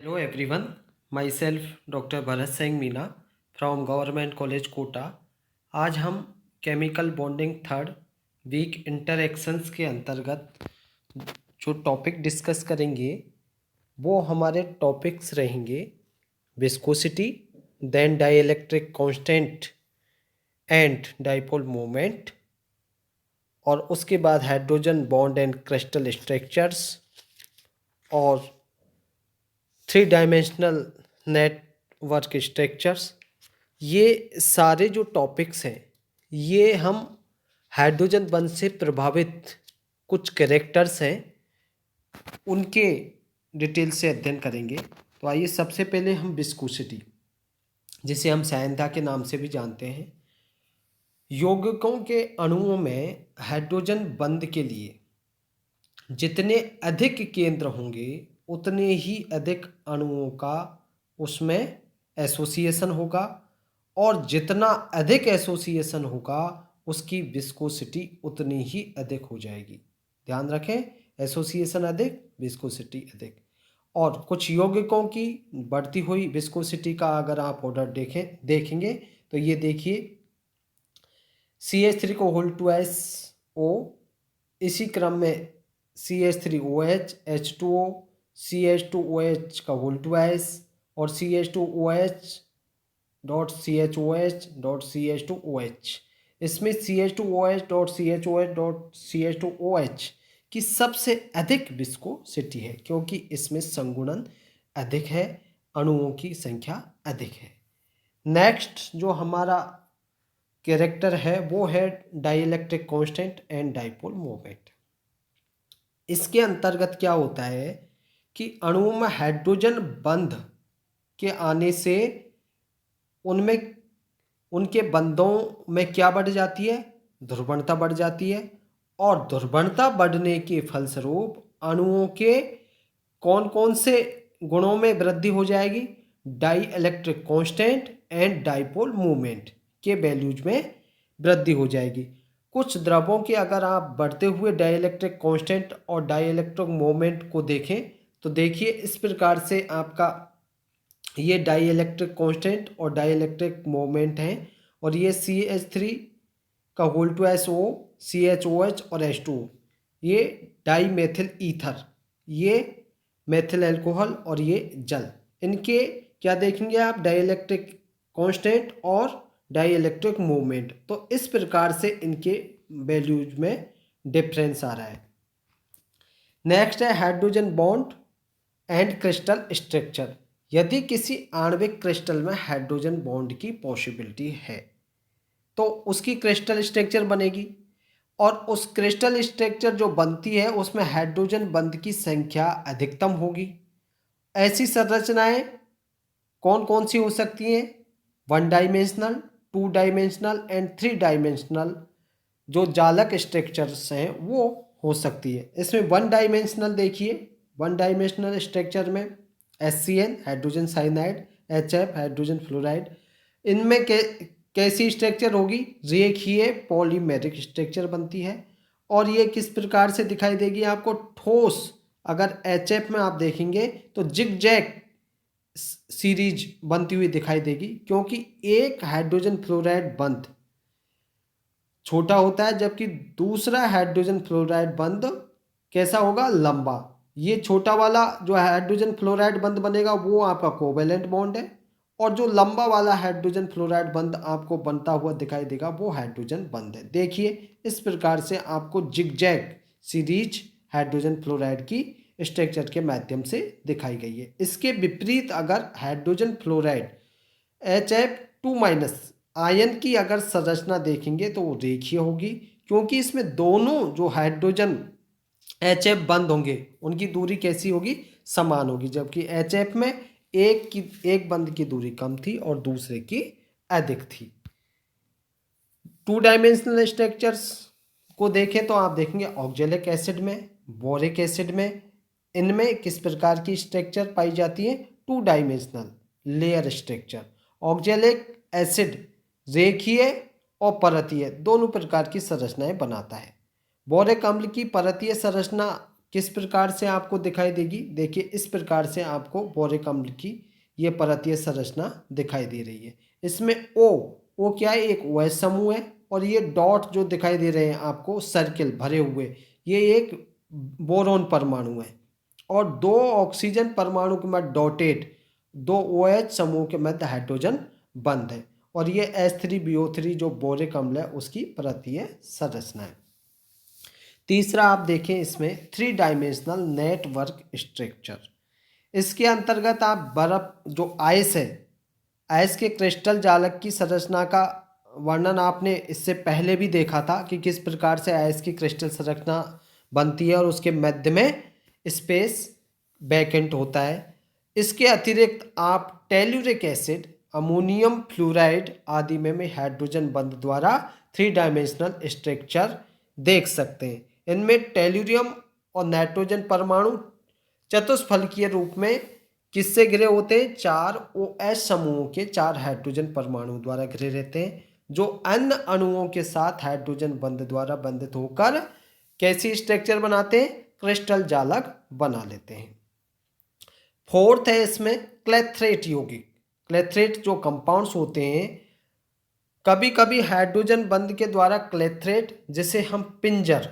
Hello everyone, myself doctor Bharat Singh Meena from government college Kota. आज हम chemical bonding third week interactions के अंतर्गत जो टॉपिक डिस्कस करेंगे वो हमारे टॉपिक्स रहेंगे viscosity, then dielectric constant and dipole moment, और उसके बाद hydrogen bond and crystal structures और थ्री डायमेंशनल नेटवर्क स्ट्रक्चर्स। ये सारे जो टॉपिक्स हैं ये हम हाइड्रोजन बंध से प्रभावित कुछ कैरेक्टर्स हैं उनके डिटेल से अध्ययन करेंगे। तो आइए सबसे पहले हम विस्कोसिटी, जिसे हम सांद्रता के नाम से भी जानते हैं, यौगिकों के अणुओं में हाइड्रोजन बंध के लिए जितने अधिक केंद्र होंगे उतने ही अधिक अणुओं का उसमें एसोसिएशन होगा, और जितना अधिक एसोसिएशन होगा उसकी विस्कोसिटी उतनी ही अधिक हो जाएगी। ध्यान रखें, एसोसिएशन अधिक, विस्कोसिटी अधिक। और कुछ यौगिकों की बढ़ती हुई विस्कोसिटी का अगर आप ऑर्डर देखेंगे तो ये देखिए, CH3 को होल 2SO, इसी क्रम में CH3OH, H2O, CH2OH का होल 2S और CH2OH dot CHOH dot CH2OH। इसमें CH2OH dot CHOH dot CH2OH की सबसे अधिक विस्कोसिटी है क्योंकि इसमें संगुणन अधिक है, अणुओं की संख्या अधिक है। नेक्स्ट जो हमारा कैरेक्टर है वो है dielectric constant and dipole moment. इसके अंतर्गत क्या होता है कि अणुओं में हाइड्रोजन बंध के आने से उनमें उनके बंधों में क्या बढ़ जाती है, ध्रुवणता बढ़ जाती है, और ध्रुवणता बढ़ने के फलस्वरूप अणुओं के कौन कौन से गुणों में वृद्धि हो जाएगी, dielectric constant and dipole movement के वैल्यूज में वृद्धि हो जाएगी। कुछ द्रवों के अगर आप बढ़ते हुए डाइइलेक्ट्रिक कांस्टेंट और डाइइलेक्ट्रिक मोमेंट को देखें तो देखिए इस प्रकार से आपका ये डाइइलेक्ट्रिक कांस्टेंट और डाइइलेक्ट्रिक मोमेंट हैं, और ये CH3 का होल 2SO, CHOH और H2O, ये डाई मेथिल ईथर, ये मेथिल अल्कोहल और ये जल। इनके क्या देखेंगे आप, डाइइलेक्ट्रिक कांस्टेंट और डाइइलेक्ट्रिक मूवमेंट। तो इस प्रकार से इनके वैल्यूज में डिफरेंस आ रहा है। नेक्स्ट है hydrogen bond and crystal structure. यदि किसी आणविक क्रिस्टल में हाइड्रोजन बॉन्ड की पॉसिबिलिटी है तो उसकी क्रिस्टल स्ट्रक्चर बनेगी, और उस क्रिस्टल स्ट्रक्चर जो बनती है उसमें हाइड्रोजन बंध की संख्या अधिकतम होगी। ऐसी संरचनाएं कौन कौन सी हो सकती हैं, 1 डायमेंशनल, 2 डायमेंशनल एंड 3 डायमेंशनल जो जालक स्ट्रक्चर्स हैं वो हो सकती है। इसमें 1 डायमेंशनल देखिए, 1 डायमेंशनल स्ट्रक्चर में HCN hydrogen cyanide, HF hydrogen fluoride, इनमें कैसी स्ट्रक्चर होगी, रेखीय पॉलीमेरिक स्ट्रक्चर बनती है। और ये किस प्रकार से दिखाई देगी आपको, ठोस, अगर HF में आप देखेंगे तो जिगजैग सीरीज बनती हुई दिखाई देगी, क्योंकि एक हाइड्रोजन फ्लोराइड बंध छोटा होता है जबकि दूसरा हाइड्रोजन फ्लोराइड बंध कैसा होगा, लंबा। ये छोटा वाला जो हाइड्रोजन फ्लोराइड बंध बनेगा वो आपका कोवेलेंट बॉन्ड है, और जो लंबा वाला हाइड्रोजन फ्लोराइड बंध आपको बनता हुआ दिखाई देगा वो हाइड्रोजन बंध है। देखिए इस प्रकार से आपको जिगजैग सीरीज हाइड्रोजन फ्लोराइड की स्ट्रक्चर के माध्यम से दिखाई गई है। इसके विपरीत अगर हाइड्रोजन फ्लोराइड HF2- आयन की अगर संरचना देखेंगे तो वो रेखीय होगी, क्योंकि इसमें दोनों जो हाइड्रोजन HF बंद होंगे उनकी दूरी कैसी होगी, समान होगी, जबकि HF में एक बंद की दूरी कम थी और दूसरे की अधिक थी। 2 डायमेंशनल स्ट्रक्चर्स को देखें तो आप देखेंगे ऑक्जेलिक एसिड में, बोरिक एसिड में, इनमें किस प्रकार की स्ट्रक्चर पाई जाती है, 2 dimensional layer structure. Oxalic acid रेखीय और परतीय दोनों प्रकार की संरचनाएं बनाता है। बोरिक अम्ल की परतीय संरचना किस प्रकार से आपको दिखाई देगी? देखिए इस प्रकार से आपको बोरिक अम्ल की ये परतीय संरचना दिखाई दे रही है। इसमें ओ क्या है? एक OH समूह है और ये डॉट जो दिखाई दे रहे हैं आपको सर्किल भरे हुए, ये एक बोरोन परमाणु है और दो ऑक्सीजन परमाणु के मध्य डॉटेड दो OH समूह के मध्य हाइड्रोजन बंध है और ये H3BO3 जो बोरिक अम्ल है उसकी परतीय संरचना है। तीसरा आप देखें इसमें 3 डायमेंशनल नेटवर्क स्ट्रक्चर। इसके अंतर्गत आप बर्फ जो आइस है, आइस के क्रिस्टल जालक की संरचना का वर्णन आपने इससे पहले भी देखा था कि किस प्रकार से आइस की क्रिस्टल संरचना बनती है और उसके मध्य में स्पेस वैकेंट होता है। इसके अतिरिक्त आप टेल्यूरिक एसिड, अमोनियम फ्लोराइड आदि में हाइड्रोजन बंध द्वारा 3 डायमेंशनल स्ट्रक्चर देख सकते हैं। इनमें टेल्यूरियम और नाइट्रोजन परमाणु चतुष्फलकीय रूप में किससे घिरे होते हैं? 4 OH समूहों के 4 हाइड्रोजन परमाणु द्वारा घिरे रहते हैं, जो अन्य अणुओं के साथ हाइड्रोजन बंध द्वारा बंधित होकर कैसी स्ट्रक्चर बनाते हैं? क्रिस्टल जालक बना लेते हैं। फोर्थ है इसमें क्लेथरेट यौगिक। क्लेथरेट जो कंपाउंड्स होते हैं, कभी कभी हाइड्रोजन बंध के द्वारा क्लेथरेट, जिसे हम पिंजर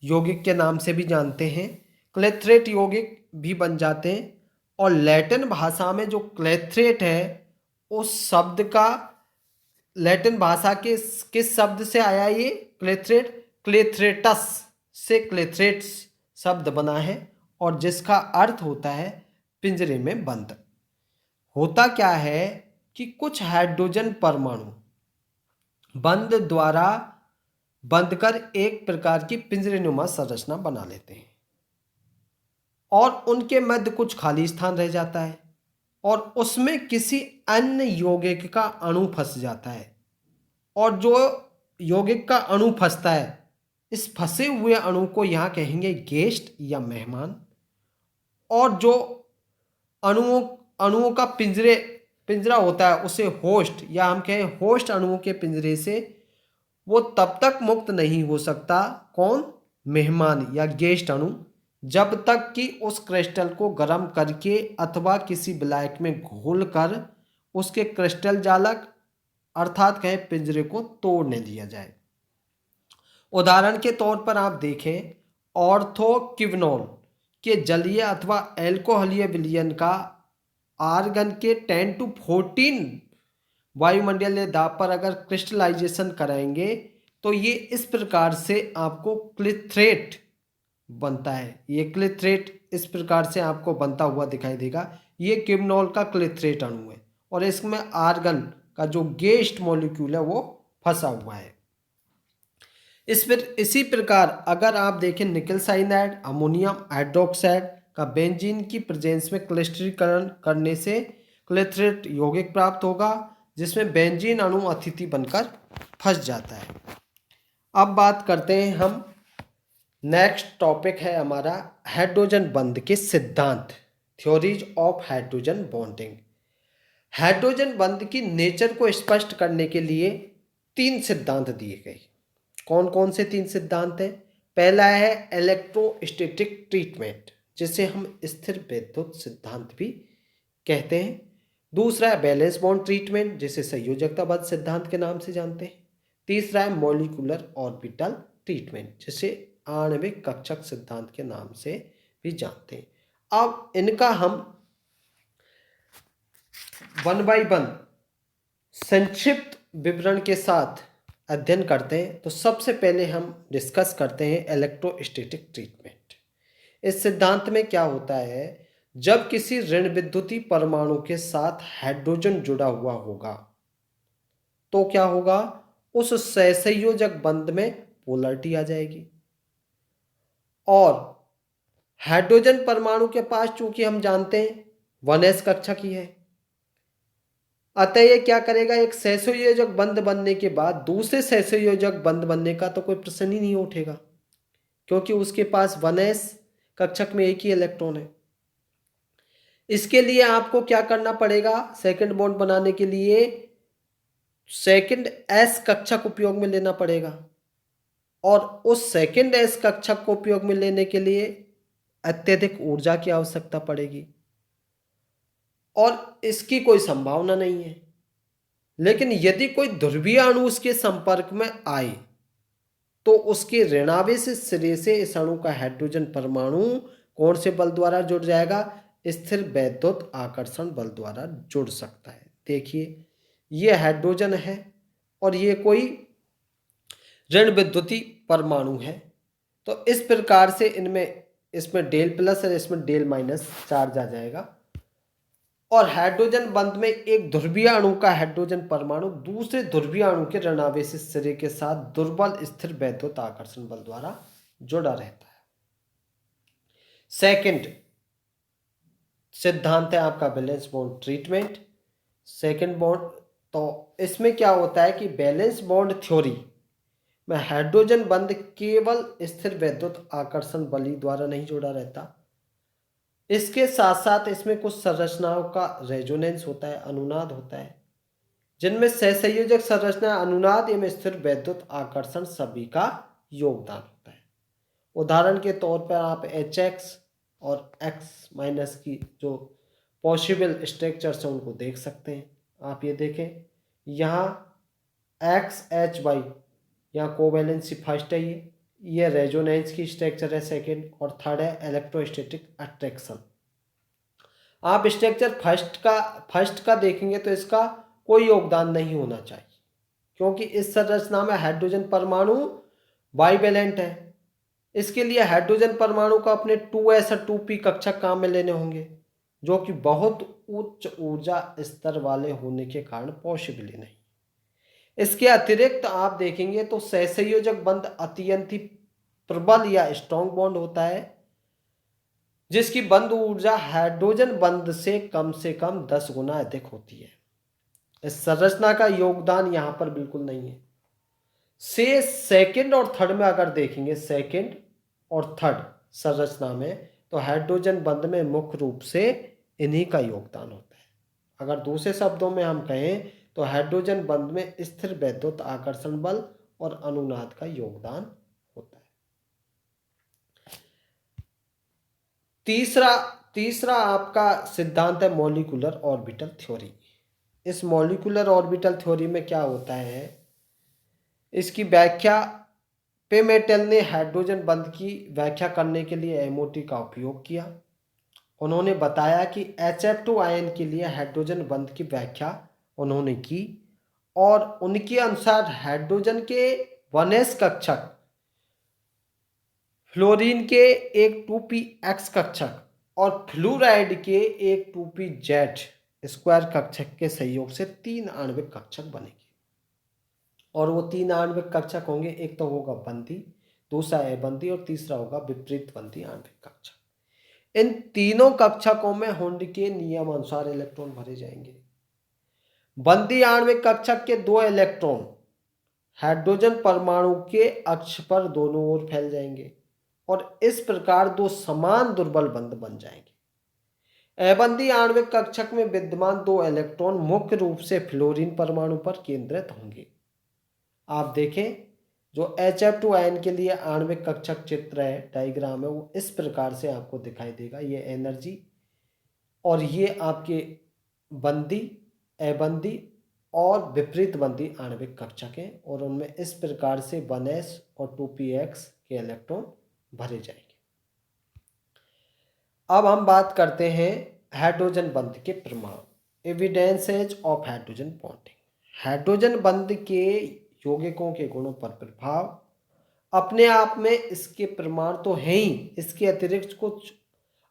यौगिक के नाम से भी जानते हैं, क्लेथरेट यौगिक भी बन जाते हैं। और लैटिन भाषा में जो क्लेथरेट है उस शब्द का लैटिन भाषा के किस शब्द से आया? ये क्लेथरेट क्लेथरेटस से क्लेथरेट्स शब्द बना है और जिसका अर्थ होता है पिंजरे में बंद। होता क्या है कि कुछ हाइड्रोजन परमाणु बंध द्वारा बंधकर एक प्रकार की पिंजरेनुमा संरचना बना लेते हैं और उनके मध्य कुछ खाली स्थान रह जाता है और उसमें किसी अन्य यौगिक का अणु फंस जाता है और जो यौगिक का अणु फंसता है, इस फंसे हुए अणु को यहाँ कहेंगे गेस्ट या मेहमान। और जो अणुओं का पिंजरा होता है उसे होस्ट या हम कहें होस्ट अणुओं के पिंजरे से वो तब तक मुक्त नहीं हो सकता, कौन? मेहमान या गेस्ट अणु, जब तक कि उस क्रिस्टल को गर्म करके अथवा किसी विलायक में घोलकर उसके क्रिस्टल जालक अर्थात कहें पिंजरे को तोड़ न लिया जाए। उदाहरण के तौर पर आप देखें ऑर्थोक्विनोल के जलीय अथवा एल्कोहलीय विलयन का आर्गन के 10 to 14 वायुमंडलीय दाब पर अगर क्रिस्टलाइजेशन कराएंगे तो ये इस प्रकार से आपको क्लिथरेट बनता है। ये क्लिथरेट इस प्रकार से आपको बनता हुआ दिखाई देगा। ये क्विनोल का क्लिथरेट अणु है और इसमें आर्गन का जो गेस्ट मॉलिक्यूल है वो फंसा हुआ है। इसी प्रकार अगर आप देखें निकल साइनाइड, अमोनियम हाइड्रोक्साइड का बेंजीन की प्रेजेंस में क्लस्टरीकरण करने से क्लेथरेट यौगिक प्राप्त होगा, जिसमें बेंजीन अणु अतिथि बनकर फंस जाता है। अब बात करते हैं हम, नेक्स्ट टॉपिक है हमारा हाइड्रोजन बंध के सिद्धांत, theories of hydrogen bonding. Hydrogen बंध की नेचर को स्पष्ट करने के लिए 3 सिद्धांत दिए गए। कौन कौन से 3 सिद्धांत हैं? पहला है इलेक्ट्रोस्टैटिक ट्रीटमेंट, जिसे हम स्थिर वैद्युत सिद्धांत भी कहते हैं। दूसरा है बैलेंस बॉन्ड ट्रीटमेंट, जिसे संयोजकताबद्ध सिद्धांत के नाम से जानते हैं। तीसरा है मॉलिक्यूलर ऑर्बिटल ट्रीटमेंट, जिसे आणविक कक्षक सिद्धांत के नाम से भी जानते हैं। अब इनका हम 1 by 1 संक्षिप्त विवरण के साथ अध्ययन करते हैं। तो सबसे पहले हम डिस्कस करते हैं इलेक्ट्रोस्टैटिक ट्रीटमेंट। इस सिद्धांत में क्या होता है, जब किसी ऋण विद्युतीय परमाणु के साथ हाइड्रोजन जुड़ा हुआ होगा तो क्या होगा, उस सहसंयोजक बंध में पोलरिटी आ जाएगी और हाइड्रोजन परमाणु के पास चूंकि हम जानते हैं 1s कक्षक ही है, अतः ये क्या करेगा, एक सहसंयोजक बंध बनने के बाद दूसरे सहसंयोजक बंध बनने का तो कोई प्रश्न ही नहीं उठेगा, क्योंकि उसके पास 1s कक्षक में एक ही इलेक्ट्रॉन है। इसके लिए आपको क्या करना पड़ेगा, सेकंड बॉन्ड बनाने के लिए सेकंड s कक्षक उपयोग में लेना पड़ेगा और उस सेकंड s कक्षक को उपयोग में लेने के लिए अत्यधिक ऊर्जा की आवश्यकता पड़ेगी और इसकी कोई संभावना नहीं है। लेकिन यदि कोई ध्रुवीय अणु उसके संपर्क में आए तो उसके ऋणावेश सिरे से इस अणु का हाइड्रोजन परमाणु कौन से बल द्वारा जुड़ जाएगा? स्थिर वैद्युत आकर्षण बल द्वारा जुड़ सकता है। देखिए ये हाइड्रोजन है और ये कोई ऋण विद्युतीय परमाणु है, तो इस प्रकार से इसमें डेल प्लस और इसमें डेल माइनस चार्ज आ जाएगा और हाइड्रोजन बंध में एक ध्रुवीय अणु का हाइड्रोजन परमाणु दूसरे ध्रुवीय अणु के ऋणावेशी सिरे के साथ दुर्बल स्थिर वैद्युत आकर्षण बल द्वारा जुड़ा रहता है। सेकंड सिद्धांत है आपका valence bond treatment. Second bond, तो इसमें क्या होता है कि बैलेंस बॉन्ड थ्योरी में हाइड्रोजन बंध केवल स्थिर वैद्युत आकर्षण बल द्वारा नहीं जुड़ा रहता, इसके साथ साथ इसमें कुछ संरचनाओं का रेजोनेंस होता है, अनुनाद होता है, जिनमें सहसंयोजक संरचना, अनुनाद एवं स्थिर वैद्युत आकर्षण सभी का योगदान होता है। उदाहरण के तौर पर आप HX और X माइनस की जो पॉसिबल स्ट्रक्चर्स हैं उनको देख सकते हैं। आप ये देखें, यहाँ XHY यहाँ कोवैलेंसी फर्स्ट है, ये रेजोनेंस की स्ट्रक्चर है सेकेंड, और थर्ड है इलेक्ट्रोस्टैटिक अट्रैक्शन। आप स्ट्रक्चर फर्स्ट का देखेंगे तो इसका कोई योगदान नहीं होना चाहिए, क्योंकि इस संरचना में हाइड्रोजन परमाणु बाइवेलेंट है। इसके लिए हाइड्रोजन परमाणु को अपने 2s और 2p कक्षक काम में लेने होंगे, जो कि बहुत उच्च ऊर्जा स्तर वाले होने के कारण पॉसिबल ही नहीं। इसके अतिरिक्त आप देखेंगे तो सहसंयोजक बंध अत्यंत ही प्रबल या स्ट्रॉन्ग बॉन्ड होता है, जिसकी बंध ऊर्जा हाइड्रोजन बंध से कम 10 गुना अधिक होती है। इस संरचना का योगदान यहां पर बिल्कुल नहीं है। सेकंड और थर्ड में अगर देखेंगे, सेकंड और थर्ड संरचना में, तो हाइड्रोजन बंध में मुख्य रूप से इन्हीं का योगदान होता है। अगर दूसरे शब्दों में हम कहें तो हाइड्रोजन बंध में स्थिर वैद्युत आकर्षण बल और अनुनाद का योगदान होता है। तीसरा आपका सिद्धांत है मॉलिक्यूलर ऑर्बिटल थ्योरी। इस मॉलिक्यूलर ऑर्बिटल थ्योरी में क्या होता है, इसकी व्याख्या पेमेटेल ने हाइड्रोजन बंध की व्याख्या करने के लिए MOT का उपयोग किया। उन्होंने बताया कि HF2 आयन के लिए हाइड्रोजन बंध की व्याख्या उन्होंने की और उनके अनुसार हाइड्रोजन के 1s कक्षक फ्लोरीन के एक 2px कक्षक और फ्लूराइड के एक 2pz स्क्वायर कक्षक के सहयोग से 3 आणविक कक्षक बनेंगे। और वो 3 आणविक कक्षक होंगे, एक तो होगा बंधी, दूसरा अबंधी और तीसरा होगा विपरीत बंधी आणविक कक्षक। इन तीनों कक्षकों में हुंड के नियम अनुसार इलेक्ट्रॉन भरे जाएंगे। बंधी आणविक कक्षक के 2 इलेक्ट्रॉन हाइड्रोजन परमाणु के अक्ष पर दोनों ओर फैल जाएंगे और इस प्रकार 2 समान दुर्बल बंध बन जाएंगे। अबंधी आणविक कक्षक में विद्यमान 2 इलेक्ट्रॉन मुख्य रूप से फ्लोरीन परमाणु पर केंद्रित होंगे। आप देखें, जो HF2 आयन के लिए आणविक कक्षक चित्र है, डायग्राम है, वो इस प्रकार से आपको दिखाई देगा। ये एनर्जी और ये आपके बंधी, अबंधी और विपरीत बंधी आणविक कक्षक हैं और उनमें इस प्रकार से 1s और 2px के इलेक्ट्रॉन भरे जाएंगे। अब हम बात करते हैं हाइड्रोजन बंध के प्रमाण, evidences of hydrogen bonding. Hydrogen बंध के यौगिकों के गुणों पर प्रभाव, अपने आप में इसके प्रमाण तो हैं ही, इसके अतिरिक्त कुछ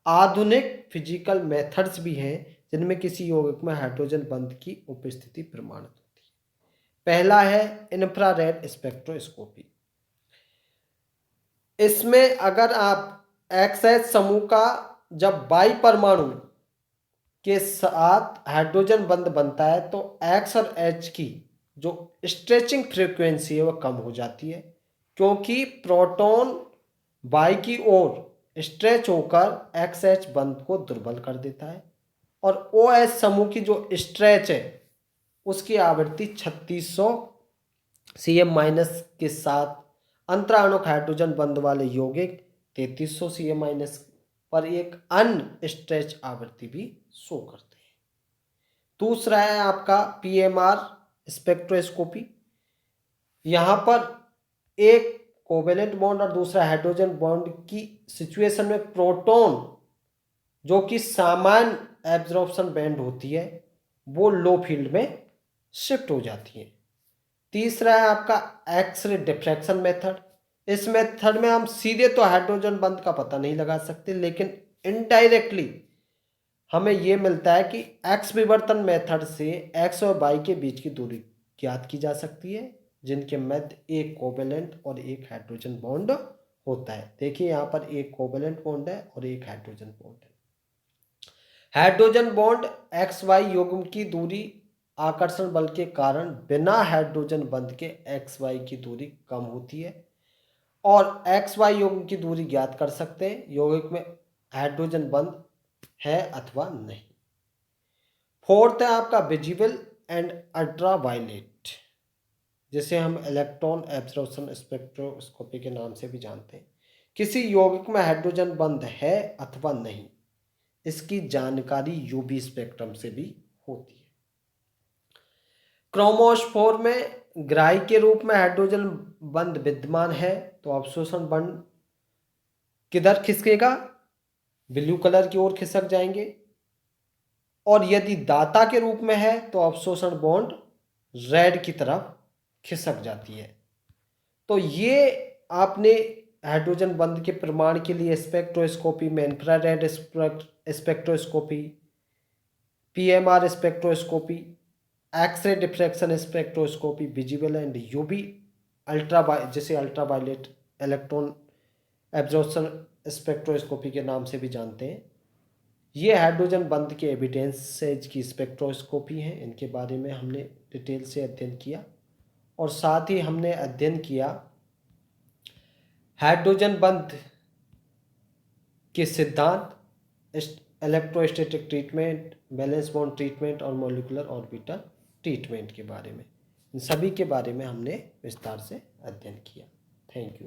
आधुनिक फिजिकल मेथड्स भी हैं जिनमें किसी यौगिक में हाइड्रोजन बंध की उपस्थिति प्रमाणित होती है। पहला है इंफ्रारेड स्पेक्ट्रोस्कोपी। इसमें अगर आप XH समूह का जब बाई परमाणु के साथ हाइड्रोजन बंध बनता है तो X और H की जो स्ट्रेचिंग फ्रीक्वेंसी है वह कम हो जाती है, क्योंकि प्रोटॉन बाई की ओर स्ट्रेच होकर XH बंध को दुर्बल कर देता है और OH समूह की जो स्ट्रेच है उसकी आवृत्ति 3600 Cm- के साथ अंतराणुक हाइड्रोजन बंध वाले यौगिक 3300 Cm- पर एक अनस्ट्रेच आवृत्ति भी शो करते हैं। दूसरा है आपका पीएमआर स्पेक्ट्रोस्कोपी। यहाँ पर एक कोवेलेंट बॉन्ड और दूसरा हाइड्रोजन बॉन्ड की सिचुएशन में प्रोटॉन जो कि सामान्य एब्जॉर्प्शन बैंड होती है वो लो फील्ड में शिफ्ट हो जाती है। तीसरा है आपका एक्सरे डिफ्रैक्शन मेथड। इस मेथड में हम सीधे तो हाइड्रोजन बंध का पता नहीं लगा सकते, लेकिन इनडायरेक्टली हमें यह मिलता है कि एक्स विवर्तन मेथड से एक्स और वाई के बीच की दूरी ज्ञात की जा सकती है, जिनके मध्य एक कोवेलेंट और एक हाइड्रोजन बॉन्ड होता है। देखिए यहाँ पर एक कोवेलेंट बॉन्ड है और एक हाइड्रोजन बॉन्ड है। हाइड्रोजन बॉन्ड एक्स वाई युग्म की दूरी आकर्षण बल के कारण बिना हाइड्रोजन बंध के एक्स वाई की दूरी कम होती है और एक्स वाई युग्म की दूरी ज्ञात कर सकते हैं यौगिक में हाइड्रोजन बंध है अथवा नहीं। फोर्थ है आपका विजिबल एंड अल्ट्रावायलेट, जिसे हम इलेक्ट्रॉन एब्जॉर्प्शन स्पेक्ट्रोस्कोपी के नाम से भी जानते हैं। किसी यौगिक में हाइड्रोजन बंध है अथवा नहीं, इसकी जानकारी यूवी स्पेक्ट्रम से भी होती है। क्रोमोस्फोर में ग्राही के रूप में हाइड्रोजन बंध विद्यमान है तो अवशोषण बंध किधर खिसकेगा? ब्लू कलर की ओर खिसक जाएंगे। और यदि दाता के रूप में है तो अवशोषण बॉन्ड रेड की तरफ खिसक जाती है। तो ये आपने हाइड्रोजन बंध के प्रमाण के लिए स्पेक्ट्रोस्कोपी में infrared spectroscopy, PMR spectroscopy, X ray diffraction spectroscopy, visible and UV जिसे अल्ट्रावायलेट इलेक्ट्रॉन एब्जॉर्प्शन स्पेक्ट्रोस्कोपी के नाम से भी जानते हैं, ये हाइड्रोजन बंध के एविडेंसेज की स्पेक्ट्रोस्कोपी हैं। इनके बारे में हमने डिटेल से अध्ययन किया और साथ ही हमने अध्ययन किया हाइड्रोजन बंध के सिद्धांत, electrostatic treatment, valence bond treatment और मॉलिक्यूलर ऑर्बिटल ट्रीटमेंट के बारे में। इन सभी के बारे में हमने विस्तार से अध्ययन किया। Thank you.